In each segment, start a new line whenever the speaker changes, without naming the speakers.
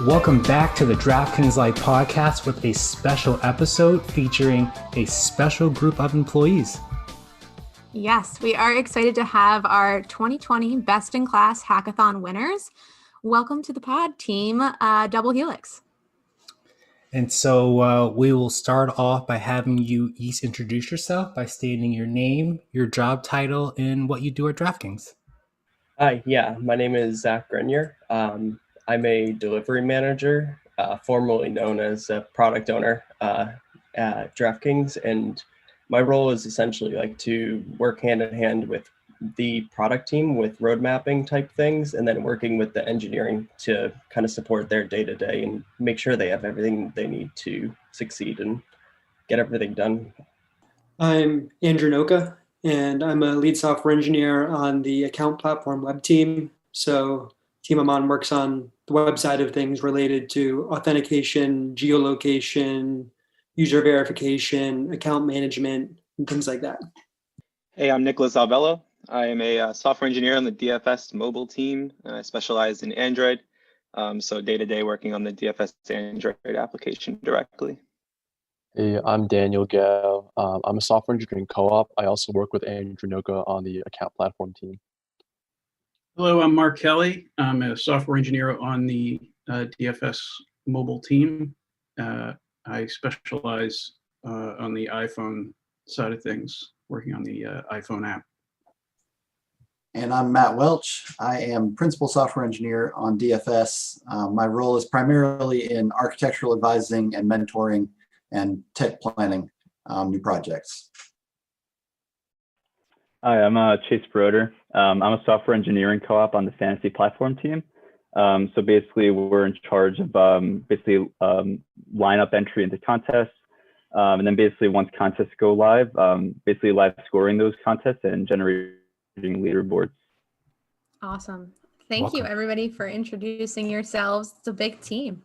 Welcome back to the DraftKings Live podcast with a special episode featuring a special group of employees.
Yes, we are excited to have our 2020 Best in Class Hackathon winners. Welcome to the pod, team Double Helix.
And so we will start off by having you each introduce yourself by stating your name, your job title, and what you do at DraftKings.
Hi, my name is Zach Grenier. I'm a delivery manager, formerly known as a product owner at DraftKings, and my role is essentially to work hand in hand with the product team with road mapping type things, and then working with the engineering to kind of support their day-to-day and make sure they have everything they need to succeed and get everything done.
I'm Andrew Noka, and I'm a lead software engineer on the account platform web team. So the team I'm on works on the web side of things related to authentication, geolocation, user verification, account management, and things like that.
Hey, I'm Nicholas Zavello. I am a software engineer on the DFS mobile team. I specialize in Android, so day-to-day working on the DFS Android application directly.
Hey, I'm Daniel Gao. I'm a software engineer in co-op. I also work with Andrew Noka on the account platform team.
Hello, I'm Mark Kelly. I'm a software engineer on the DFS mobile team. I specialize on the iPhone side of things, working on the iPhone app.
And I'm Matt Welch. I am principal software engineer on DFS. My role is primarily in architectural advising and mentoring and tech planning new projects.
Hi, I'm Chase Broder. I'm a software engineering co-op on the fantasy platform team. So basically, we're in charge of lineup entry into contests. And then basically once contests go live, basically live scoring those contests and generating leaderboards.
Awesome. Thank you, everybody, for introducing yourselves. It's a big team.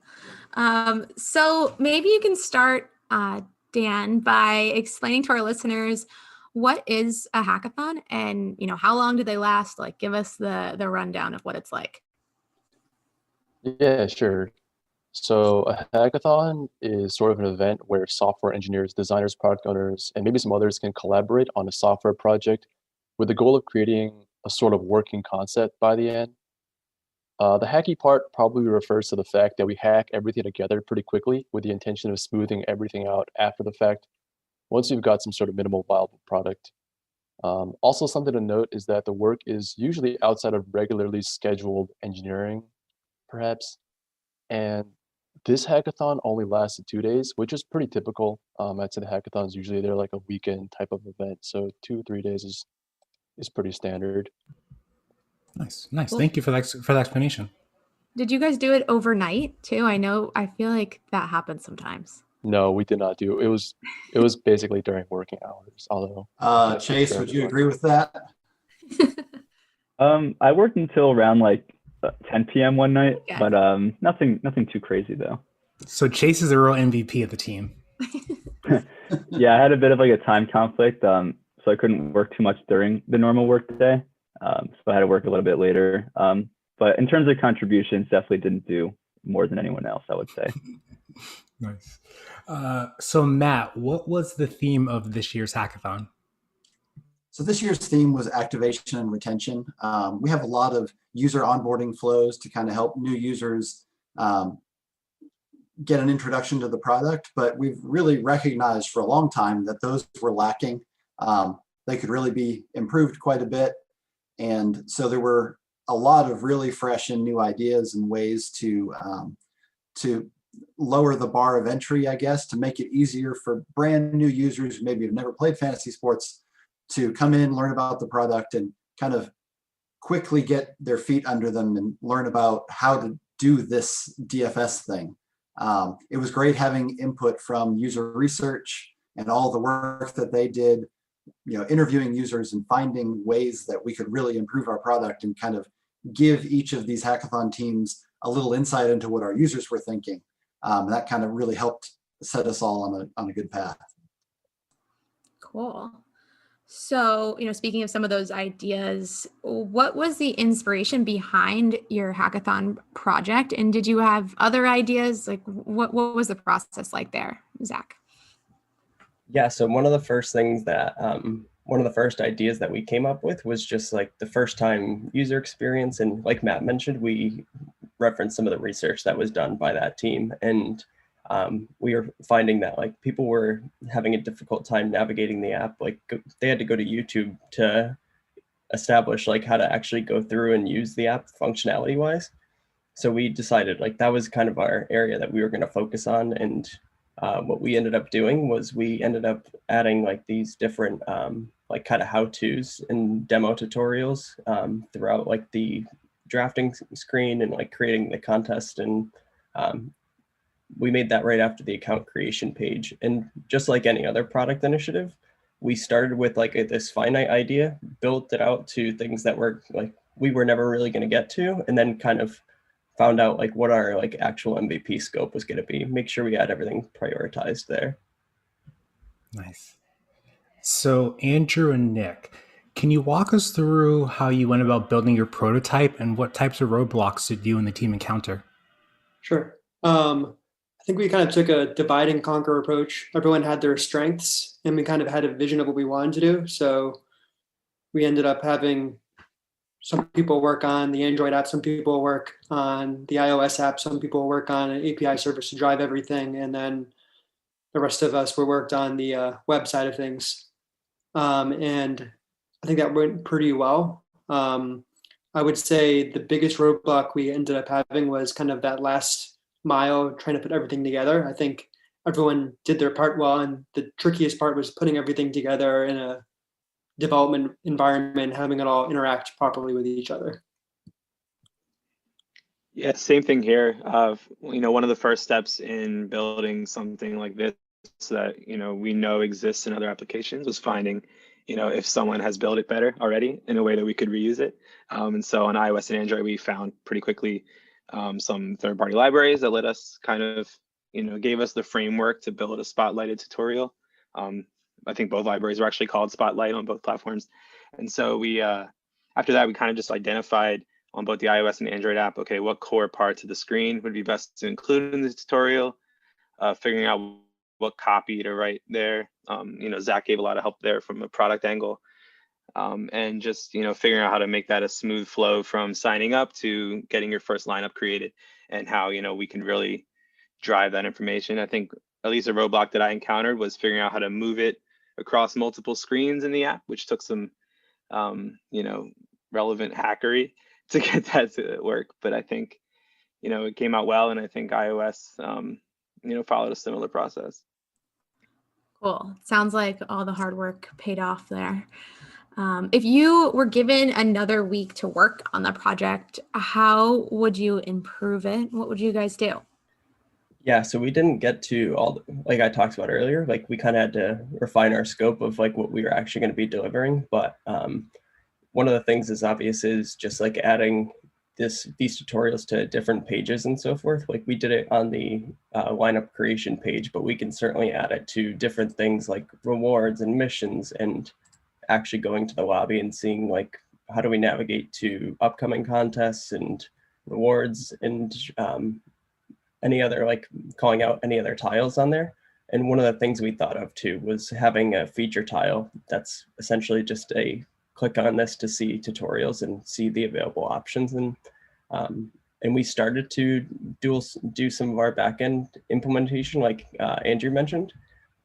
So maybe you can start, Dan, by explaining to our listeners what is a hackathon and how long do they last? Give us the rundown of what it's like.
Yeah, sure. So a hackathon is sort of an event where software engineers, designers, product owners, and maybe some others can collaborate on a software project with the goal of creating a sort of working concept by the end. The hacky part probably refers to the fact that we hack everything together pretty quickly with the intention of smoothing everything out after the fact, once you've got some sort of minimal viable product. Also, something to note is that the work is usually outside of regularly scheduled engineering, perhaps. And this hackathon only lasted 2 days, which is pretty typical. I'd say the hackathons usually they're like a weekend type of event, so 2 or 3 days is pretty standard.
Nice. Cool. Thank you for the explanation.
Did you guys do it overnight too? I feel like that happens sometimes.
No, we did not do it. It was basically during working hours. Although
Chase, would you agree with that?
I worked until around 10 p.m. one night, but nothing too crazy though.
So Chase is the real MVP of the team.
Yeah, I had a bit of a time conflict, so I couldn't work too much during the normal work day. So I had to work a little bit later. But in terms of contributions, definitely didn't do more than anyone else, I would say.
Nice. So Matt, what was the theme of this year's hackathon?
So this year's theme was activation and retention. We have a lot of user onboarding flows to kind of help new users get an introduction to the product, but we've really recognized for a long time that those were lacking. They could really be improved quite a bit. And so there were a lot of really fresh and new ideas and ways to lower the bar of entry, I guess, to make it easier for brand new users who maybe have never played fantasy sports to come in, learn about the product, and kind of quickly get their feet under them and learn about how to do this DFS thing. It was great having input from user research and all the work that they did, interviewing users and finding ways that we could really improve our product and kind of give each of these hackathon teams a little insight into what our users were thinking. That kind of really helped set us all on a good path.
Cool. So, speaking of some of those ideas, what was the inspiration behind your hackathon project? And did you have other ideas? Like, what was the process like there, Zach?
Yeah, so one of the first things that, one of the first ideas that we came up with was just like the first time user experience. And like Matt mentioned, we referenced some of the research that was done by that team. And we were finding that like people were having a difficult time navigating the app. Like they had to go to YouTube to establish like how to actually go through and use the app functionality wise. So we decided like that was kind of our area that we were going to focus on. And what we ended up doing was we ended up adding like these different like kind of how-tos and demo tutorials throughout like the drafting screen and like creating the contest. And we made that right after the account creation page. And just like any other product initiative, we started with like this finite idea, built it out to things that were like we were never really going to get to, and then kind of found out like what our like actual MVP scope was going to be. Make sure we had everything prioritized there.
Nice. So Andrew and Nick, can you walk us through how you went about building your prototype and what types of roadblocks did you and the team encounter?
Sure. I think we kind of took a divide and conquer approach. Everyone had their strengths and we kind of had a vision of what we wanted to do. So we ended up having some people work on the Android app, some people work on the iOS app, some people work on an API service to drive everything. And then the rest of us were worked on the web side of things. And I think that went pretty well. I would say the biggest roadblock we ended up having was kind of that last mile trying to put everything together. I think everyone did their part well, and the trickiest part was putting everything together in a development environment, having it all interact properly with each other.
Yeah, same thing here. One of the first steps in building something like this that we know exists in other applications was finding if someone has built it better already in a way that we could reuse it. And so on iOS and Android, we found pretty quickly some third-party libraries that let us kind of, gave us the framework to build a spotlighted tutorial. I think both libraries were actually called Spotlight on both platforms. And so we, after that, we kind of just identified on both the iOS and Android app, okay, what core parts of the screen would be best to include in the tutorial, figuring out what copy to write there. Zach gave a lot of help there from a product angle. And just figuring out how to make that a smooth flow from signing up to getting your first lineup created, and how we can really drive that information. I think at least a roadblock that I encountered was figuring out how to move it across multiple screens in the app, which took some relevant hackery to get that to work. But I think it came out well, and I think iOS followed a similar process.
Cool. Sounds like all the hard work paid off there. If you were given another week to work on the project, how would you improve it? What would you guys do?
Yeah, so we didn't get to all, like I talked about earlier, like we kind of had to refine our scope of like what we were actually going to be delivering. But one of the things is obvious is just like adding these tutorials to different pages and so forth. Like we did it on the lineup creation page, but we can certainly add it to different things like rewards and missions, and actually going to the lobby and seeing like how do we navigate to upcoming contests and rewards, and any other, like calling out any other tiles on there. And one of the things we thought of too was having a feature tile that's essentially just a click on this to see tutorials and see the available options. And we started to do some of our backend implementation, like Andrew mentioned,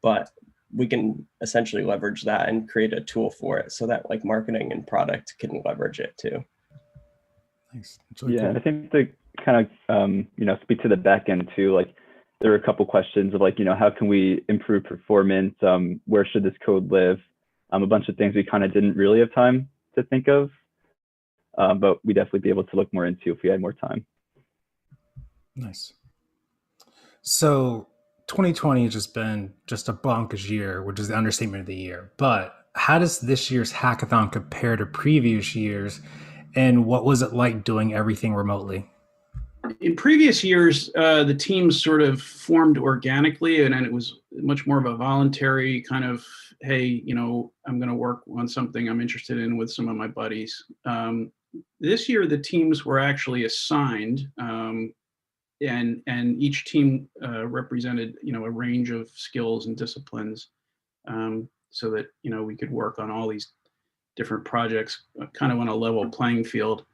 but we can essentially leverage that and create a tool for it so that like marketing and product can leverage it too.
Nice. Really
Yeah,
cool.
I think to kind of speak to the back end too, like there were a couple questions of like, how can we improve performance? Where should this code live? A bunch of things we kind of didn't really have time to think of, but we'd definitely be able to look more into if we had more time.
Nice. So 2020 has just been just a bonkers year, which is the understatement of the year. But how does this year's hackathon compare to previous years? And what was it like doing everything remotely?
in previous years, the teams sort of formed organically, and then it was much more of a voluntary kind of, hey, I'm going to work on something I'm interested in with some of my buddies. This year, the teams were actually assigned, and each team represented, a range of skills and disciplines, so that we could work on all these different projects, kind of on a level playing field.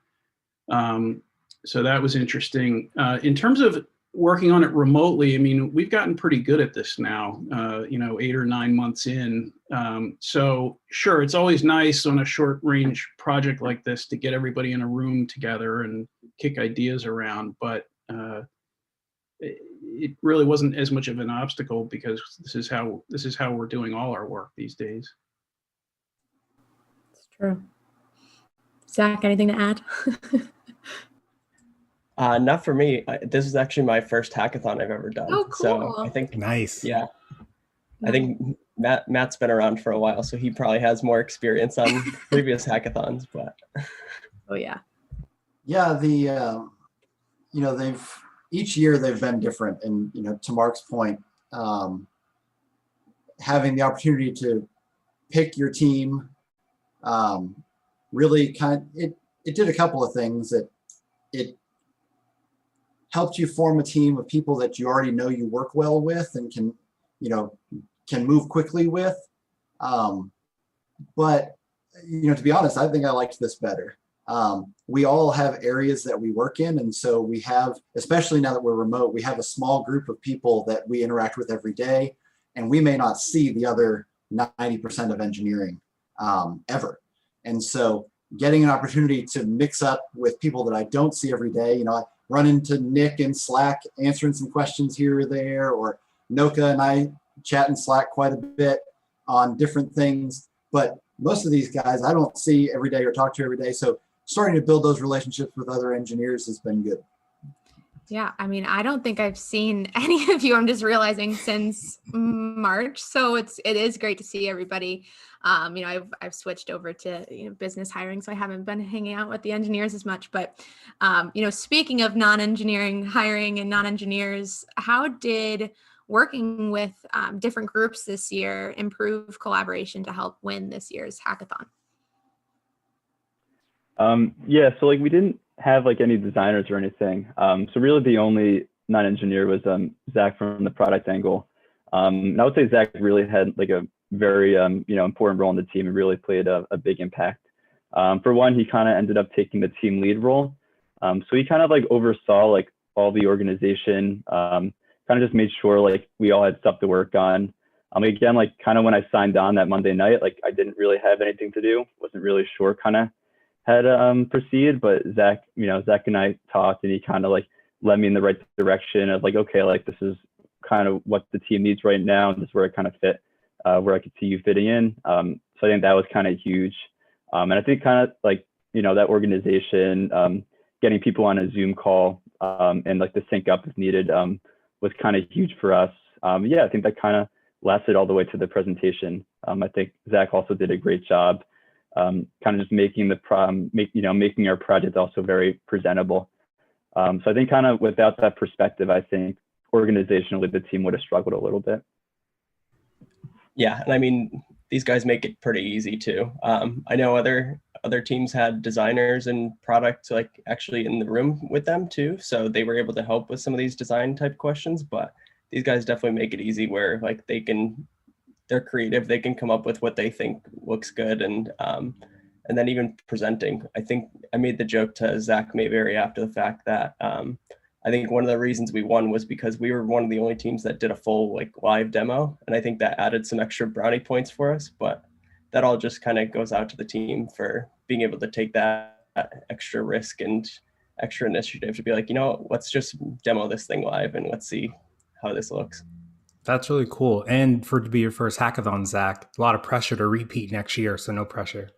So that was interesting. In terms of working on it remotely, I mean, we've gotten pretty good at this now, 8 or 9 months in. So sure, it's always nice on a short range project like this to get everybody in a room together and kick ideas around, but it really wasn't as much of an obstacle because this is how we're doing all our work these days.
It's true. Zach, anything to add?
Not for me. This is actually my first hackathon I've ever done.
Oh, cool.
So I think
nice.
Yeah, I think Matt's been around for a while, so he probably has more experience on previous hackathons. But
oh yeah,
each year they've been different, and to Mark's point, having the opportunity to pick your team really it did a couple of things. That it helped you form a team of people that you already know you work well with and can move quickly with. But to be honest, I think I liked this better. We all have areas that we work in, and so we have, especially now that we're remote, we have a small group of people that we interact with every day, and we may not see the other 90% of engineering ever. And so getting an opportunity to mix up with people that I don't see every day, I run into Nick in Slack answering some questions here or there, or Noka and I chat in Slack quite a bit on different things. But most of these guys I don't see every day or talk to every day. So starting to build those relationships with other engineers has been good.
Yeah, I mean, I don't think I've seen any of you, I'm just realizing, since March. So it is great to see everybody. I've switched over to business hiring, so I haven't been hanging out with the engineers as much. But speaking of non-engineering hiring and non-engineers, how did working with different groups this year improve collaboration to help win this year's hackathon?
So we didn't have any designers or anything. So really the only non-engineer was Zach from the product angle. And I would say Zach really had a very important role in the team and really played a big impact. For one, he kind of ended up taking the team lead role. So he kind of oversaw all the organization, kind of just made sure we all had stuff to work on. Again, kind of when I signed on that Monday night, I didn't really have anything to do, wasn't really sure kind of how to proceed, but Zach and I talked, and he kind of led me in the right direction of okay, this is kind of what the team needs right now, and this is where I kind of fit, where I could see you fitting in. So I think that was kind of huge. And I think kind of that organization, getting people on a Zoom call and the sync up if needed was kind of huge for us. I think that kind of lasted all the way to the presentation. I think Zach also did a great job. Kind of just making making our project also very presentable. So I think kind of without that perspective, I think organizationally the team would have struggled a little bit.
Yeah, and I mean, these guys make it pretty easy too. I know other teams had designers and product actually in the room with them too, so they were able to help with some of these design type questions. But these guys definitely make it easy where they're creative, they can come up with what they think looks good, and then even presenting. I think I made the joke to Zach Mayberry after the fact that I think one of the reasons we won was because we were one of the only teams that did a full live demo, and I think that added some extra brownie points for us. But that all just kind of goes out to the team for being able to take that extra risk and extra initiative to be let's just demo this thing live and let's see how this looks.
That's really cool. And for it to be your first hackathon, Zach, a lot of pressure to repeat next year, so no pressure.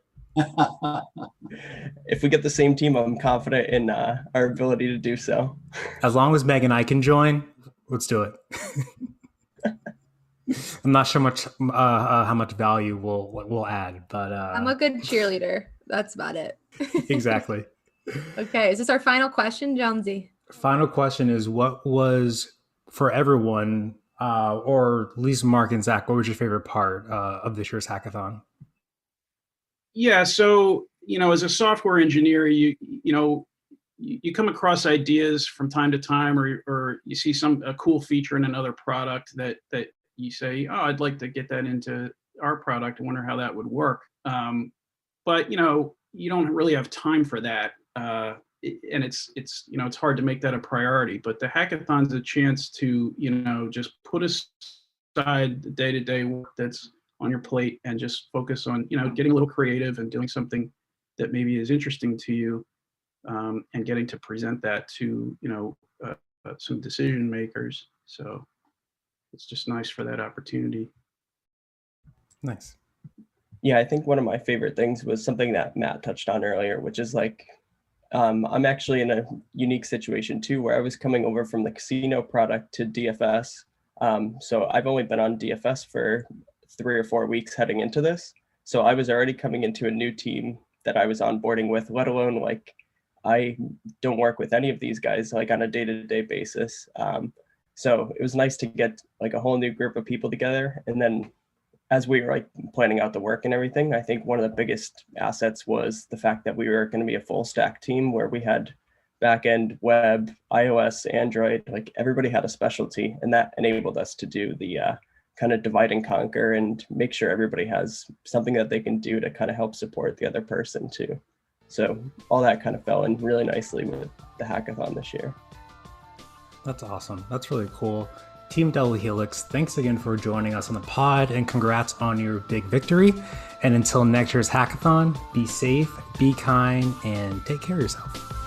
If we get the same team, I'm confident in our ability to do so.
As long as Meg and I can join, let's do it. I'm not sure how much value we'll add, but
I'm a good cheerleader. That's about it.
Exactly.
Okay, is this our final question, Jonesy?
Final question is, what was, for everyone, or at least Mark and Zach, what was your favorite part of this year's hackathon?
Yeah, so as a software engineer, you come across ideas from time to time, or you see a cool feature in another product that you say, oh, I'd like to get that into our product. I wonder how that would work. But you don't really have time for that, and it's hard to make that a priority. But the hackathon's a chance to just put aside the day-to-day work that's on your plate and just focus on getting a little creative and doing something that maybe is interesting to you, and getting to present that to some decision makers. So it's just nice for that opportunity.
Nice.
Yeah, I think one of my favorite things was something that Matt touched on earlier, which is like, I'm actually in a unique situation too, where I was coming over from the casino product to DFS. So I've only been on DFS for 3 or 4 weeks heading into this. So I was already coming into a new team that I was onboarding with, let alone like, I don't work with any of these guys like on a day-to-day basis. So it was nice to get like a whole new group of people together. And then as we were like planning out the work and everything, I think one of the biggest assets was the fact that we were going to be a full stack team where we had backend, web, iOS, Android, like everybody had a specialty, and that enabled us to do the kind of divide and conquer and make sure everybody has something that they can do to kind of help support the other person too. So all that kind of fell in really nicely with the hackathon this year.
That's awesome. That's really cool. Team Double Helix, thanks again for joining us on the pod, and congrats on your big victory. And until next year's hackathon, be safe, be kind, and take care of yourself.